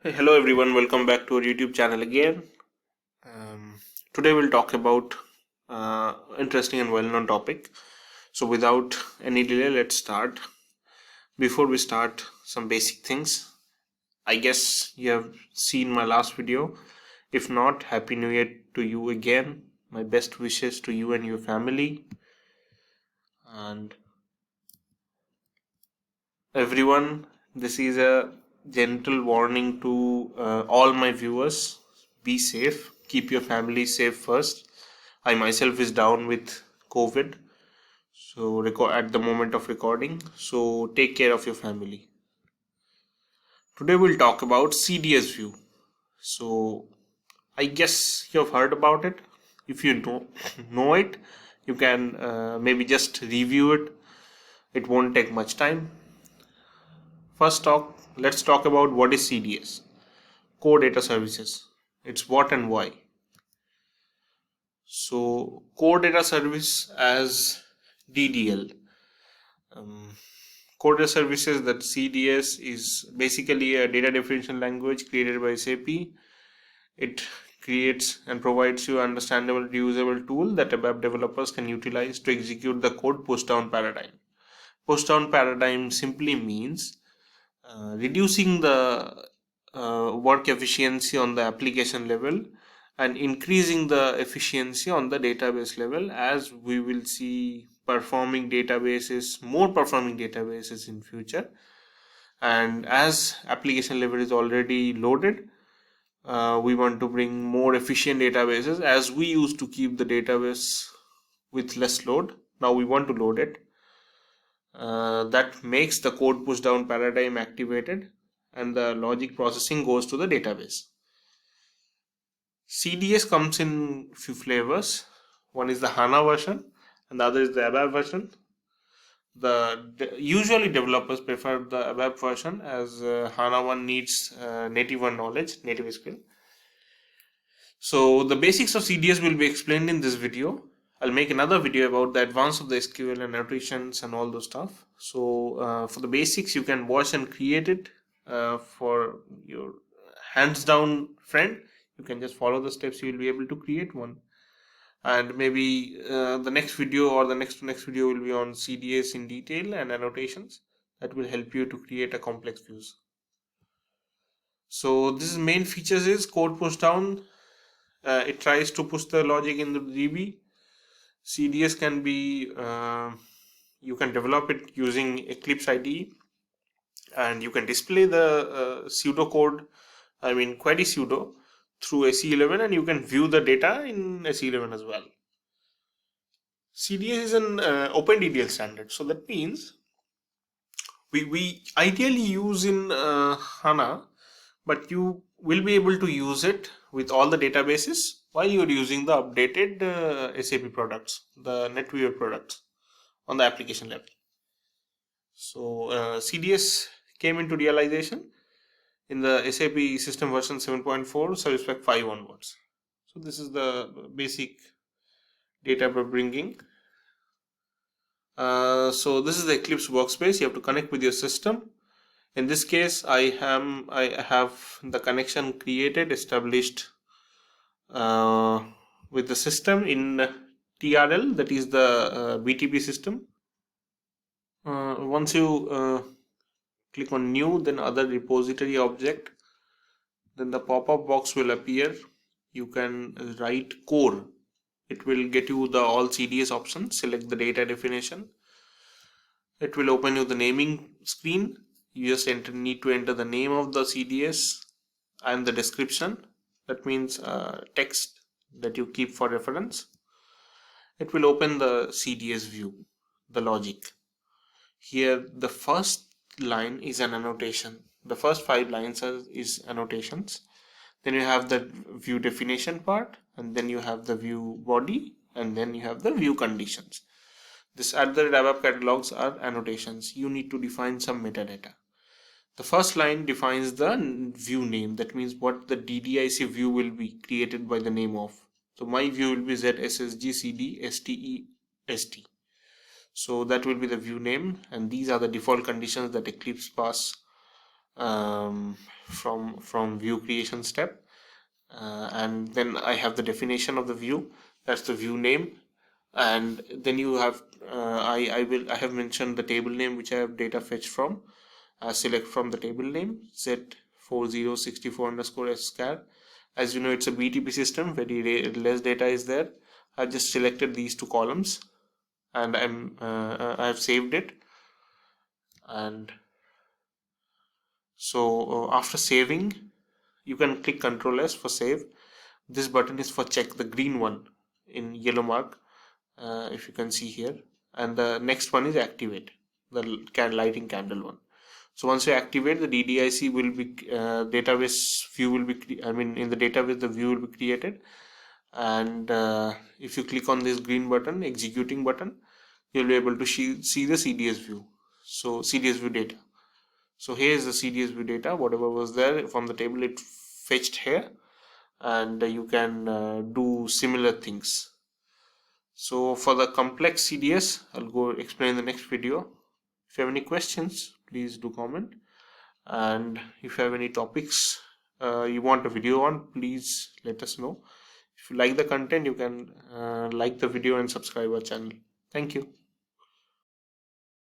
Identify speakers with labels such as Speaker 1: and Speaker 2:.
Speaker 1: Hey, hello everyone, welcome back to our YouTube channel again. Today we'll talk about interesting and well-known topic. So without any delay, let's start. Before we start, some basic things. I guess you have seen my last video. If not, Happy New Year to you again. My best wishes to you and your family. And everyone, this is a gentle warning to all my viewers. Be safe, keep your family safe first. I myself is down with COVID, so at the moment of recording, so take care of your family. Today we'll talk about CDS view. So I guess you've heard about it. If you know it, you can maybe just review it. It won't take much time. Let's talk about what is CDS. Core Data Services. It's what and why. So Core Data Service as DDL. Core Data Services, that CDS, is basically a data definition language created by SAP. It creates and provides you an understandable, reusable tool that ABAP developers can utilize to execute the code Postdown Paradigm. Postdown Paradigm simply means reducing the work efficiency on the application level and increasing the efficiency on the database level, as we will see more performing databases in future. And as application level is already loaded, we want to bring more efficient databases, as we used to keep the database with less load. Now we want to load it. That makes the code push down paradigm activated and the logic processing goes to the database. CDS comes in few flavors. One is the HANA version and the other is the ABAP version. Usually developers prefer the ABAP version, as HANA one needs native one knowledge, native skill. So the basics of CDS will be explained in this video. I'll make another video about the advance of the SQL and annotations and all those stuff. So for the basics, you can watch and create it for your hands down friend. You can just follow the steps, you will be able to create one. And maybe the next video or the next video will be on CDS in detail and annotations that will help you to create a complex views. So this main features is code push down. It tries to push the logic in the DB. CDS can be you can develop it using Eclipse IDE, and you can display the pseudocode, query pseudo, through SE11, and you can view the data in SE11 as well. CDS is an OpenDDL standard, so that means we ideally use in HANA, but you will be able to use it with all the databases while you're using the updated SAP products, the NetWeaver products on the application level. So CDS came into realization in the SAP system version 7.4 service pack 5 onwards. So this is the basic data we're bringing. So this is the Eclipse Workspace. You have to connect with your system. In this case, I have the connection established with the system in TRL, that is the BTP system. Once you click on new, then other repository object, then the pop-up box will appear. You can write core. It will get you the all CDS options. Select the data definition. It will open you the naming screen. You just need to enter the name of the CDS and the description. That means text that you keep for reference. It will open the CDS view, the logic. Here the first line is an annotation. The first 5 lines is annotations. Then you have the view definition part, and then you have the view body, and then you have the view conditions. This @ABAP catalogs are annotations. You need to define some metadata. The first line defines the view name. That means what the DDIC view will be created by the name of. So my view will be ZSSGCDSTEST. So that will be the view name, and these are the default conditions that Eclipse pass from view creation step, and then I have the definition of the view. That's the view name, and then you have I have mentioned the table name which I have data fetched from. Select from the table name Z4064_SCAR. As you know, it's a BTP system, very less data is there. I just selected these two columns, and I have saved it. And so after saving, you can click Ctrl S for save. This button is for check, the green one in yellow mark, if you can see here, and the next one is activate, the lighting candle one. So once you activate, the DDIC will be database view will be in the database the view will be created, and if you click on this green button, executing button, you'll be able to see the CDS view. So CDS view data. So here is the CDS view data. Whatever was there from the table, it fetched here, and you can do similar things. So for the complex CDS, I'll go explain in the next video. If you have any questions, please do comment, and if you have any topics you want a video on, please let us know. If you like the content, you can like the video and subscribe our channel. Thank you.